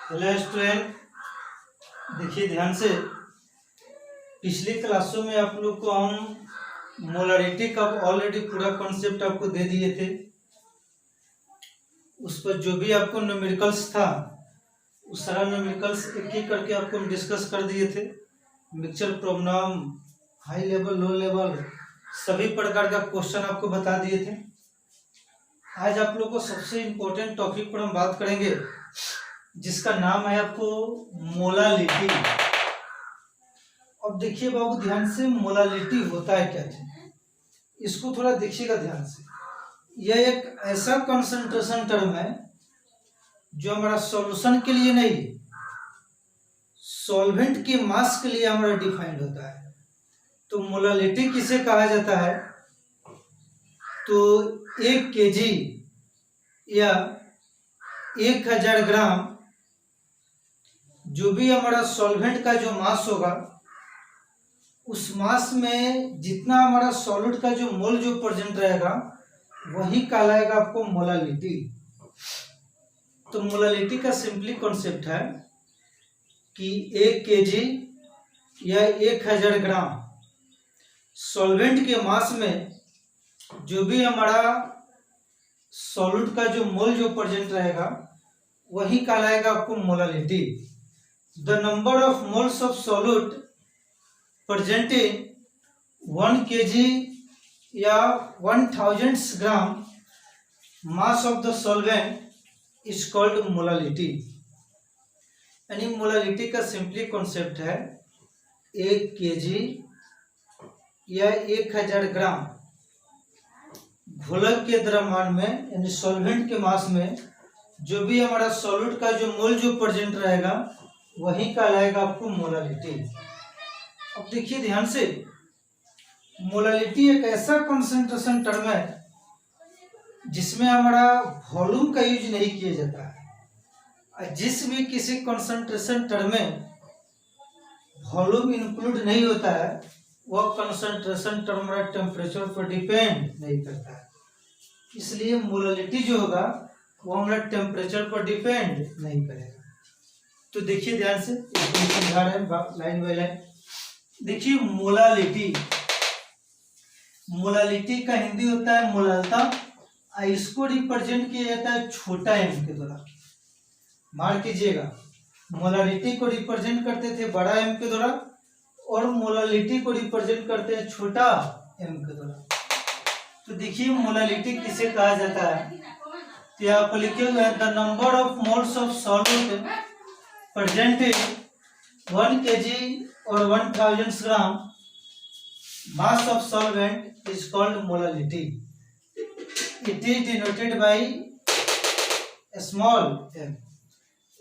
Hello student, देखिए ध्यान से। पिछली क्लासों में आप लोग को हम मोलारिटी का ऑलरेडी पूरा कॉन्सेप्ट आपको दे दिए थे। उस पर जो भी आपको न्यूमेरिकल्स था उस सारा न्यूमेरिकल्स एक एक करके आपको हम डिस्कस कर दिए थे। Mixture problem, high level, low level, सभी प्रकार का क्वेश्चन आपको बता दिए थे। आज आप लोग को सबसे इम्पोर्टेंट टॉपिक पर हम बात करेंगे जिसका नाम है आपको मोलालिटी। अब देखिए बाबू ध्यान से, मोलालिटी होता है क्या चीज, इसको थोड़ा देखिएगा ध्यान से। यह एक ऐसा कंसंट्रेशन टर्म है जो हमारा सॉल्यूशन के लिए नहीं, सॉल्वेंट के मास के लिए हमारा डिफाइंड होता है। तो मोलालिटी किसे कहा जाता है? तो 1 kg या 1000 ग्राम जो भी हमारा सॉल्वेंट का जो मास होगा, उस मास में जितना हमारा सॉलिड का जो मोल जो प्रेजेंट रहेगा वही कहलाएगा आपको मोलालिटी। तो मोलालिटी का सिंपली कॉन्सेप्ट है कि 1 kg या 1000 ग्राम सॉल्वेंट के मास में जो भी हमारा सॉलिड का जो मोल जो प्रेजेंट रहेगा वही कहलाएगा आपको molality. The number of moles of solute present in 1 kg या 1000 ग्राम mass of the solvent is called molality। यानी मोलालिटी का सिंपली कॉन्सेप्ट है 1 kg या 1000 ग्राम घोलक के द्रव्यमान में यानी सॉल्वेंट के मास में जो भी हमारा सॉलिड का जो मोल जो प्रेजेंट रहेगा वही कहलाएगा आपको मोलालिटी। अब देखिए ध्यान से, मोलालिटी एक ऐसा कंसंट्रेशन टर्म है जिसमें हमारा वॉल्यूम का यूज नहीं किया जाता है। जिस भी किसी कंसंट्रेशन टर्म में वॉल्यूम इंक्लूड नहीं होता है वह कंसंट्रेशन टर्म हमारा टेम्परेचर पर डिपेंड नहीं करता है। इसलिए मोलालिटी जो होगा वो हमारा टेम्परेचर पर डिपेंड नहीं करेगा। तो देखिए ध्यान से, समझा रहे हैं लाइन बाय लाइन। देखिए मोलालिटी, मोलालिटी का हिंदी होता है मोलालता। इसको रिप्रेजेंट किया जाता है छोटा एम के द्वारा। मार कीजिएगा, मोलालिटी को रिप्रेजेंट करते थे बड़ा एम के द्वारा और मोलालिटी को रिप्रेजेंट करते हैं छोटा एम के द्वारा। तो देखिए मोलालिटी किसे कहा जाता है, तो यहाँ पर लिखे हुए हैं the number of moles of solvent present in 1 kg or 1000 gram mass of solvent is called molality. It is denoted by a small m।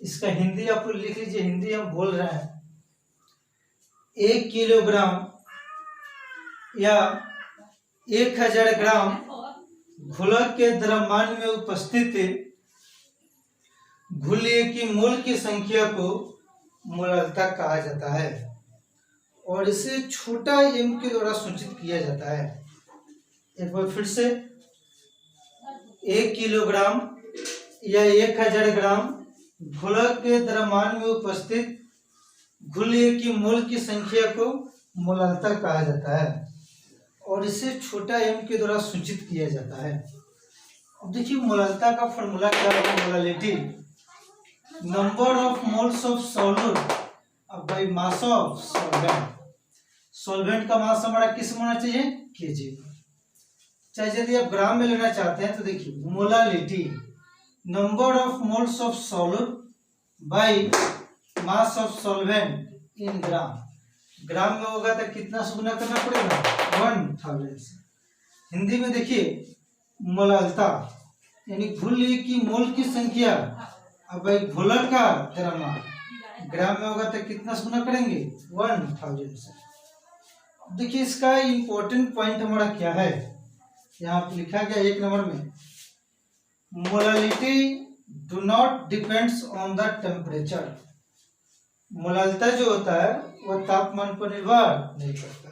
इसका हिंदी आप लिख लीजिए, हिंदी हम बोल रहे हैं 1 किलोग्राम या 1000 ग्राम घोलक के द्रव्यमान में उपस्थित घुलिए की मोल की संख्या को मोलालता कहा जाता है और इसे छोटा एम के द्वारा सूचित किया जाता है। एक बार फिर से, 1 किलोग्राम या 1000 ग्राम घोलक के द्रव्यमान में उपस्थित घुलिए की मोल की संख्या को मोलालता कहा जाता है और इसे छोटा एम के द्वारा सूचित किया जाता है। अब देखिए मोलालता का फॉर्मूला क्या है। Molality number of moles of solvent by mass of solvent. Solvent का मास हमारा किस में होना चाहिए? केजी। चाहे यदि आप ग्राम में लेना चाहते हैं तो देखिए molality number of moles of solvent by mass of solvent in gram. Gram में होगा तो कितना से गुना करना पड़ेगा? 1000 से। हिंदी में देखिए मोलालता यानी घुलिए की मोल की संख्या अब भाई घोलक का द्रव्यमान ग्राम में होगा तो कितना से गुना करेंगे? 1000 से। देखिए इसका इंपॉर्टेंट पॉइंट हमारा क्या है, यहाँ पे लिखा गया 1 नंबर में, molality do not depends on the temperature. मोलालता जो होता है वह तापमान पर निर्भर नहीं करता।